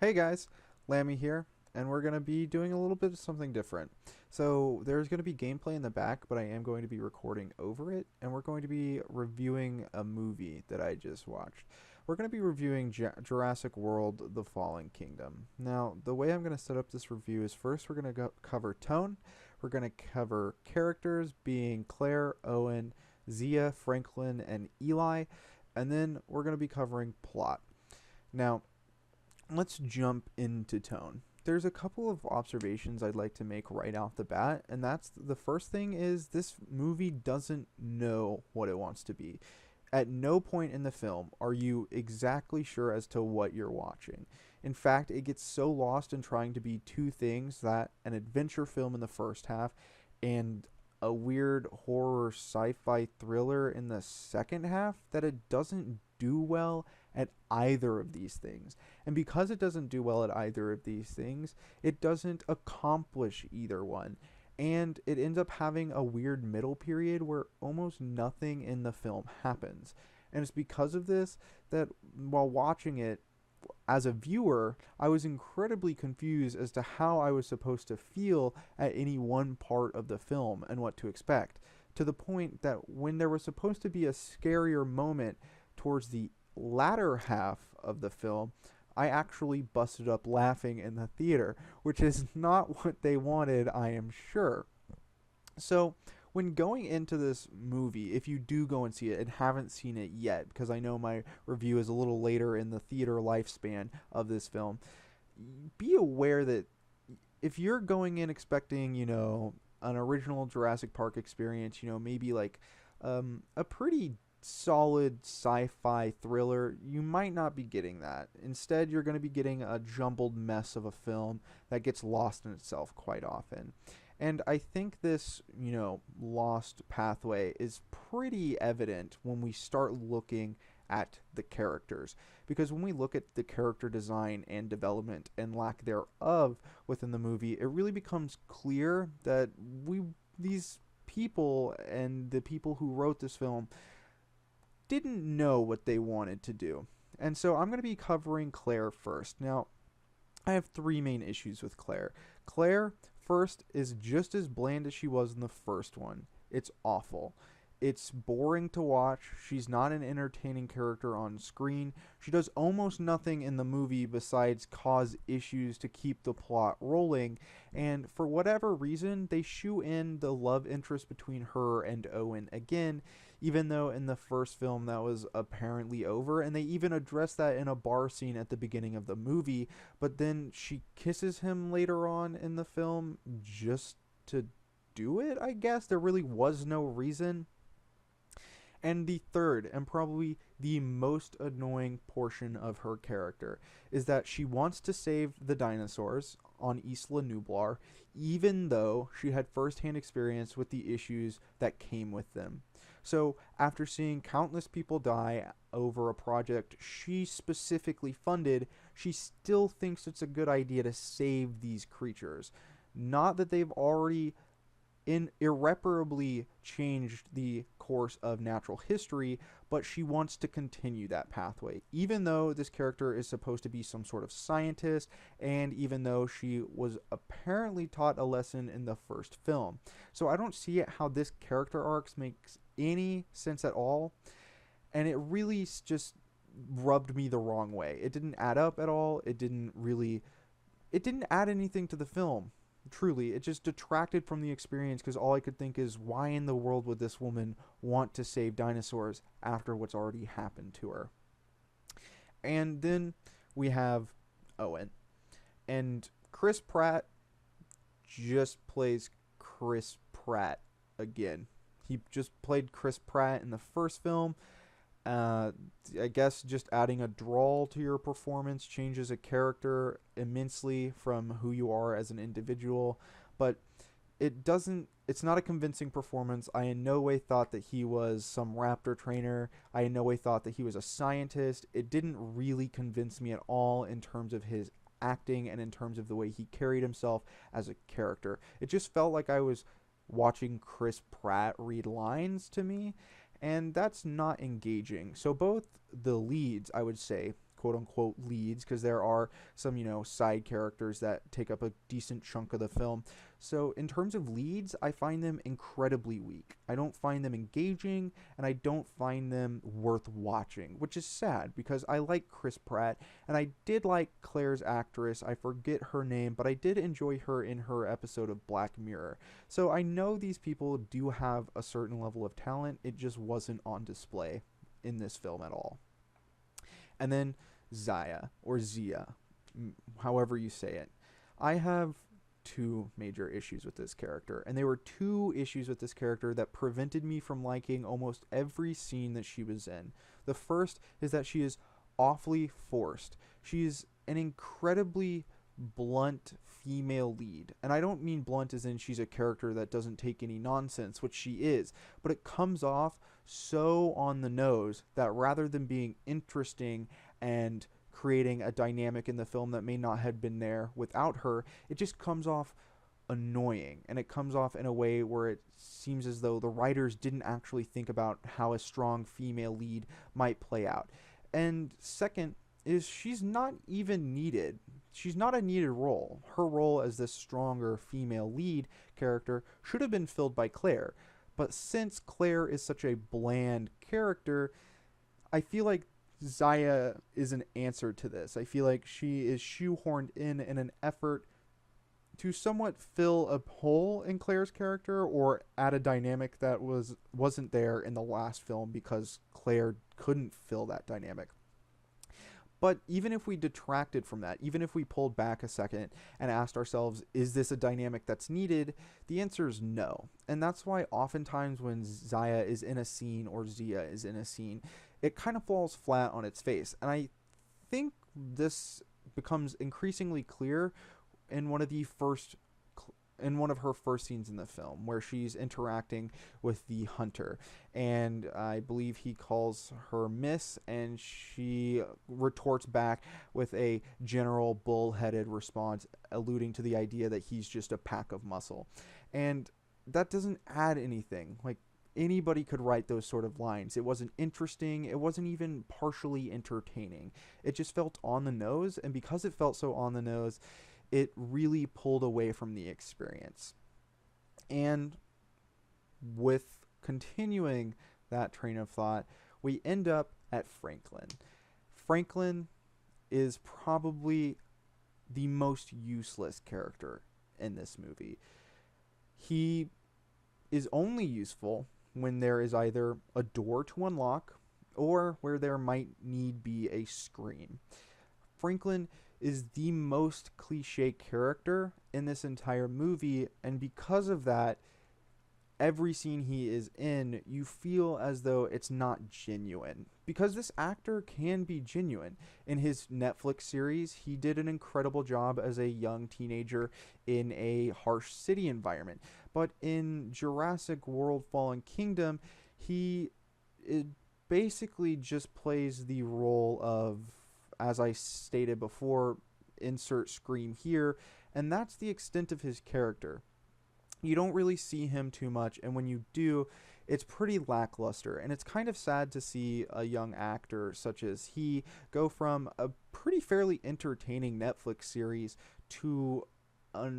Hey guys, Lammy here, and we're going to be doing a little bit of something different. So, there's going to be gameplay in the back, but I am going to be recording over it, and we're going to be reviewing a movie that I just watched. We're going to be reviewing Jurassic World The Fallen Kingdom. Now, the way I'm going to set up this review is first we're going to cover tone, we're going to cover characters being Claire, Owen, Zia, Franklin, and Eli, and then we're going to be covering plot. Now, let's jump into tone. There's a couple of observations I'd like to make right off the bat, and that's the first thing is this movie doesn't know what it wants to be. At no point in the film are you exactly sure as to what you're watching. In fact, it gets so lost in trying to be two things, that an adventure film in the first half and a weird horror sci-fi thriller in the second half, that it doesn't do well at either of these things. And because it doesn't do well at either of these things, it doesn't accomplish either one. And it ends up having a weird middle period where almost nothing in the film happens. And it's because of this that while watching it as a viewer, I was incredibly confused as to how I was supposed to feel at any one part of the film and what to expect. To the point that when there was supposed to be a scarier moment towards the latter half of the film, I actually busted up laughing in the theater, which is not what they wanted, I am sure. So, when going into this movie, if you do go and see it and haven't seen it yet, because I know my review is a little later in the theater lifespan of this film, be aware that if you're going in expecting, an original Jurassic Park experience, maybe like a pretty solid sci-fi thriller, you might not be getting that. Instead, you're going to be getting a jumbled mess of a film that gets lost in itself quite often. And I think this, lost pathway is pretty evident when we start looking at the characters. Because when we look at the character design and development and lack thereof within the movie, it really becomes clear that these people and the people who wrote this film didn't know what they wanted to do. And so I'm going to be covering Claire first. Now, I have three main issues with Claire. Claire, first, is just as bland as she was in the first one. It's awful. It's boring to watch. She's not an entertaining character on screen. She does almost nothing in the movie besides cause issues to keep the plot rolling. And for whatever reason, they shoe in the love interest between her and Owen again, even though in the first film that was apparently over. And they even address that in a bar scene at the beginning of the movie. But then she kisses him later on in the film just to do it, I guess. There really was no reason. And the third, and probably the most annoying portion of her character, is that she wants to save the dinosaurs on Isla Nublar, even though she had firsthand experience with the issues that came with them. So, after seeing countless people die over a project she specifically funded, she still thinks it's a good idea to save these creatures. Not that they've already irreparably changed the course of natural history, but she wants to continue that pathway, even though this character is supposed to be some sort of scientist, and even though she was apparently taught a lesson in the first film. So I don't see how this character arc makes any sense at all, and it really just rubbed me the wrong way. It didn't add up at all. It didn't add anything to the film. Truly, it just detracted from the experience, because all I could think is, why in the world would this woman want to save dinosaurs after what's already happened to her? And then we have Owen. And Chris Pratt just plays Chris Pratt again. He just played Chris Pratt in the first film. I guess just adding a drawl to your performance changes a character immensely from who you are as an individual, but it's not a convincing performance. I in no way thought that he was some raptor trainer. I in no way thought that he was a scientist. It didn't really convince me at all in terms of his acting and in terms of the way he carried himself as a character. It just felt like I was watching Chris Pratt read lines to me, and that's not engaging. So both the leads, I would say, quote unquote leads, because there are some, side characters that take up a decent chunk of the film. So in terms of leads, I find them incredibly weak. I don't find them engaging, and I don't find them worth watching, which is sad because I like Chris Pratt, and I did like Claire's actress. I forget her name, but I did enjoy her in her episode of Black Mirror. So I know these people do have a certain level of talent. It just wasn't on display in this film at all. And then Zaya, or Zia, however you say it. I have two major issues with this character, and they were two issues with this character that prevented me from liking almost every scene that she was in. The first is that she is awfully forced. She's an incredibly blunt female lead, and I don't mean blunt as in she's a character that doesn't take any nonsense, which she is, but it comes off so on the nose that rather than being interesting and creating a dynamic in the film that may not have been there without her, it just comes off annoying, and it comes off in a way where it seems as though the writers didn't actually think about how a strong female lead might play out. And second is she's not even needed. She's not a needed role. Her role as this stronger female lead character should have been filled by Claire. But since Claire is such a bland character, I feel like Zaya is an answer to this. I feel like she is shoehorned in an effort to somewhat fill a hole in Claire's character, or add a dynamic that wasn't there in the last film because Claire couldn't fill that dynamic. But even if we detracted from that, even if we pulled back a second and asked ourselves, is this a dynamic that's needed? The answer is no. And that's why oftentimes when Zaya is in a scene, or Zia is in a scene, it kind of falls flat on its face. And I think this becomes increasingly clear in one of her first scenes in the film, where she's interacting with the hunter, and I believe he calls her Miss, and she retorts back with a general bullheaded response, alluding to the idea that he's just a pack of muscle. And that doesn't add anything. Like, anybody could write those sort of lines. It wasn't interesting. It wasn't even partially entertaining. It just felt on the nose, and because it felt so on the nose, it really pulled away from the experience. And with continuing that train of thought, we end up at Franklin. Franklin is probably the most useless character in this movie. He is only useful when there is either a door to unlock or where there might need be a scream. Franklin is the most cliche character in this entire movie, and because of that, every scene he is in, you feel as though it's not genuine. Because this actor can be genuine. In his Netflix series, he did an incredible job as a young teenager in a harsh city environment. But in Jurassic World Fallen Kingdom, he basically just plays the role of, as I stated before, insert scream here, and that's the extent of his character. You don't really see him too much, and when you do, it's pretty lackluster, and it's kind of sad to see a young actor such as he go from a pretty fairly entertaining Netflix series to a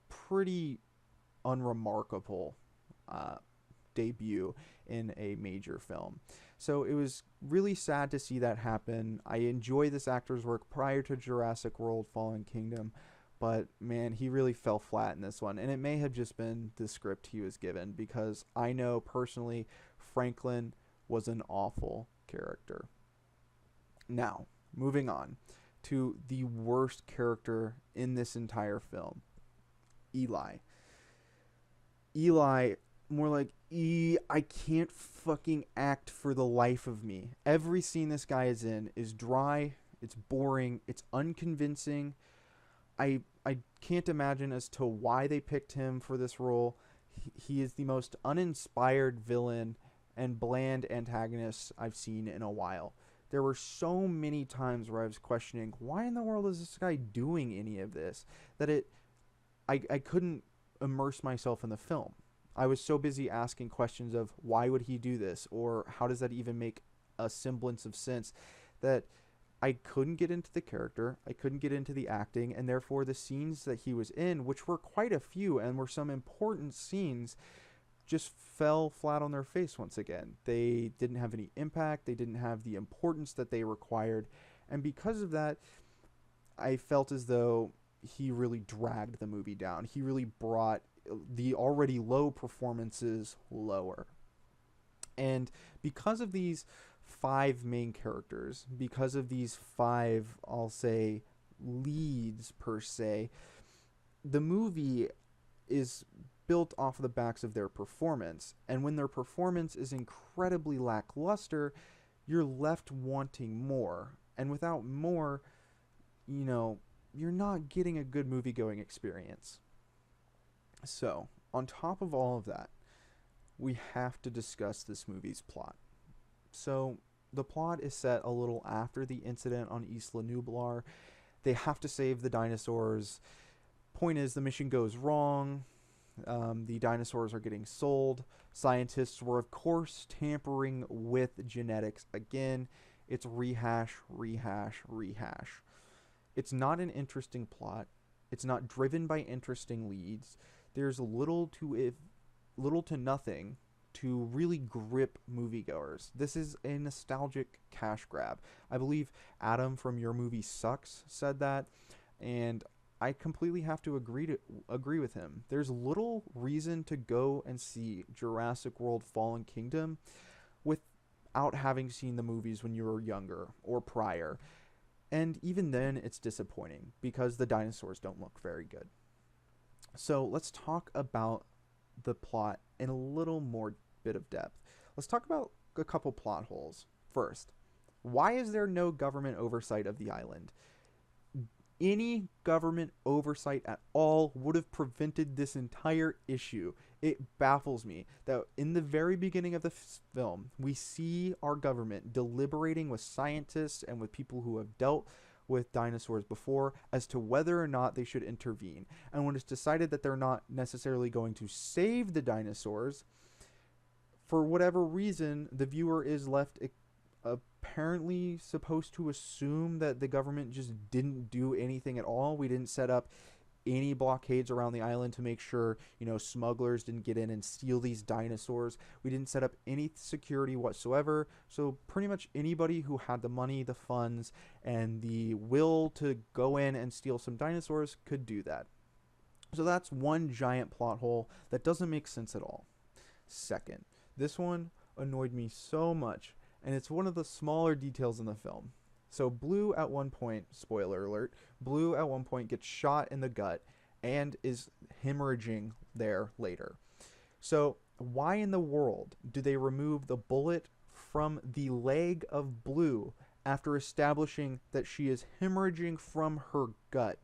pretty unremarkable debut in a major film. So it was really sad to see that happen. I enjoy this actor's work prior to Jurassic World Fallen Kingdom, but man, he really fell flat in this one. And it may have just been the script he was given, because I know personally Franklin was an awful character. Now, moving on to the worst character in this entire film, Eli. Eli, more like I can't fucking act for the life of me. Every scene this guy is in is dry, it's boring, it's unconvincing. I can't imagine as to why they picked him for this role. He is the most uninspired villain and bland antagonist I've seen in a while. There were so many times where I was questioning, why in the world is this guy doing any of this? That I couldn't immerse myself in the film. I was so busy asking questions of why would he do this, or how does that even make a semblance of sense, that I couldn't get into the character, I couldn't get into the acting, and therefore the scenes that he was in, which were quite a few and were some important scenes, just fell flat on their face once again. They didn't have any impact, they didn't have the importance that they required, and because of that, I felt as though he really dragged the movie down. He really brought the already low performances lower. And because of these five main characters, because of these five, I'll say, leads per se, the movie is built off of the backs of their performance. And when their performance is incredibly lackluster, you're left wanting more. And without more, you're not getting a good movie going experience. So, on top of all of that, we have to discuss this movie's plot. So, the plot is set a little after the incident on Isla Nublar. They have to save the dinosaurs. Point is, the mission goes wrong. The dinosaurs are getting sold. Scientists were, of course, tampering with genetics again. It's rehash, rehash, rehash. It's not an interesting plot. It's not driven by interesting leads. There's little to nothing to really grip moviegoers. This is a nostalgic cash grab. I believe Adam from Your Movie Sucks said that, and I completely have to agree with him. There's little reason to go and see Jurassic World Fallen Kingdom without having seen the movies when you were younger or prior. And even then, it's disappointing because the dinosaurs don't look very good. So let's talk about the plot in a little more bit of depth. Let's talk about a couple plot holes. First, why is there no government oversight of the island? Any government oversight at all would have prevented this entire issue. It baffles me that in the very beginning of the film, we see our government deliberating with scientists and with people who have dealt with dinosaurs before as to whether or not they should intervene. And when it's decided that they're not necessarily going to save the dinosaurs, for whatever reason, the viewer is left apparently supposed to assume that the government just didn't do anything at all. We didn't set up any blockades around the island to make sure, smugglers didn't get in and steal these dinosaurs. We didn't set up any security whatsoever. So pretty much anybody who had the money, the funds, and the will to go in and steal some dinosaurs could do that. So that's one giant plot hole that doesn't make sense at all. Second, this one annoyed me so much, and it's one of the smaller details in the film. So Blue at one point, spoiler alert, Blue at one point gets shot in the gut and is hemorrhaging there later. So why in the world do they remove the bullet from the leg of Blue after establishing that she is hemorrhaging from her gut?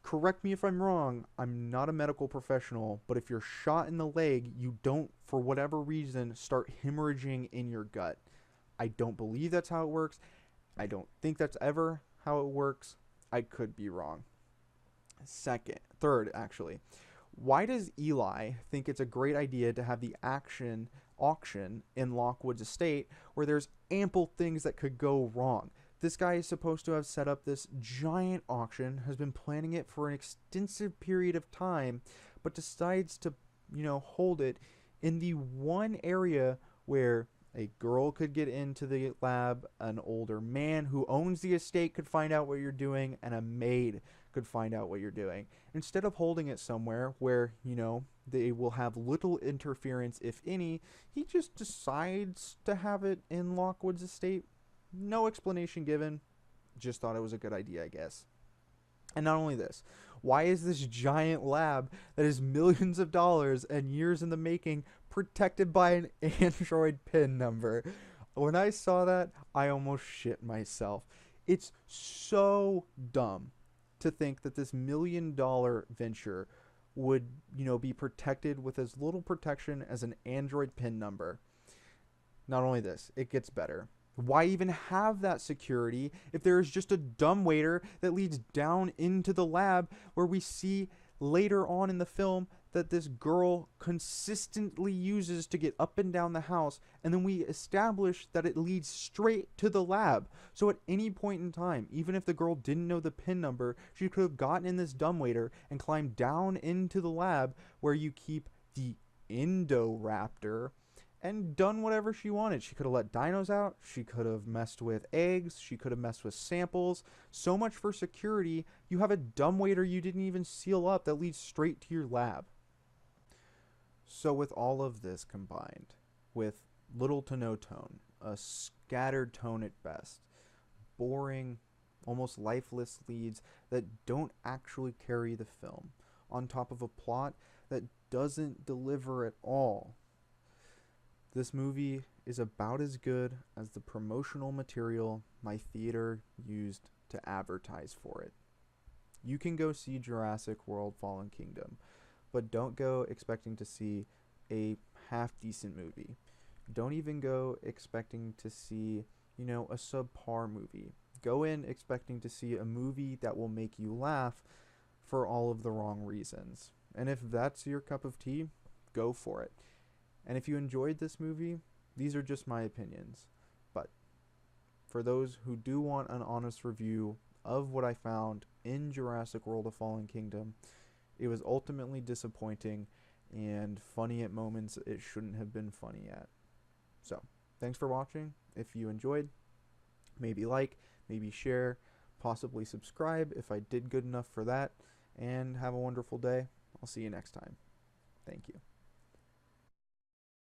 Correct me if I'm wrong, I'm not a medical professional, but if you're shot in the leg, you don't, for whatever reason, start hemorrhaging in your gut. I don't believe that's how it works. I don't think that's ever how it works. I could be wrong. Third, actually. Why does Eli think it's a great idea to have the auction in Lockwood's estate where there's ample things that could go wrong? This guy is supposed to have set up this giant auction, has been planning it for an extensive period of time, but decides to, hold it in the one area where a girl could get into the lab, an older man who owns the estate could find out what you're doing, and a maid could find out what you're doing. Instead of holding it somewhere where, they will have little interference, if any, he just decides to have it in Lockwood's estate. No explanation given. Just thought it was a good idea, I guess. And not only this, why is this giant lab that is millions of dollars and years in the making protected by an Android PIN number? When I saw that, I almost shit myself. It's so dumb to think that this $1 million venture would, be protected with as little protection as an Android PIN number. Not only this, it gets better. Why even have that security if there is just a dumbwaiter that leads down into the lab where we see later on in the film that this girl consistently uses to get up and down the house, and then we establish that it leads straight to the lab. So at any point in time, even if the girl didn't know the pin number, she could have gotten in this dumbwaiter and climbed down into the lab where you keep the Indoraptor and done whatever she wanted. She could have let dinos out, she could have messed with eggs, she could have messed with samples. So much for security. You have a dumbwaiter you didn't even seal up that leads straight to your lab. So with all of this combined, with little to no tone, a scattered tone at best, boring, almost lifeless leads that don't actually carry the film, on top of a plot that doesn't deliver at all, this movie is about as good as the promotional material my theater used to advertise for it. You can go see Jurassic World Fallen Kingdom, but don't go expecting to see a half-decent movie. Don't even go expecting to see, a subpar movie. Go in expecting to see a movie that will make you laugh for all of the wrong reasons. And if that's your cup of tea, go for it. And if you enjoyed this movie, these are just my opinions. But for those who do want an honest review of what I found in Jurassic World: A Fallen Kingdom, it was ultimately disappointing and funny at moments it shouldn't have been funny at. So, thanks for watching. If you enjoyed, maybe like, maybe share, possibly subscribe if I did good enough for that, and have a wonderful day. I'll see you next time. Thank you.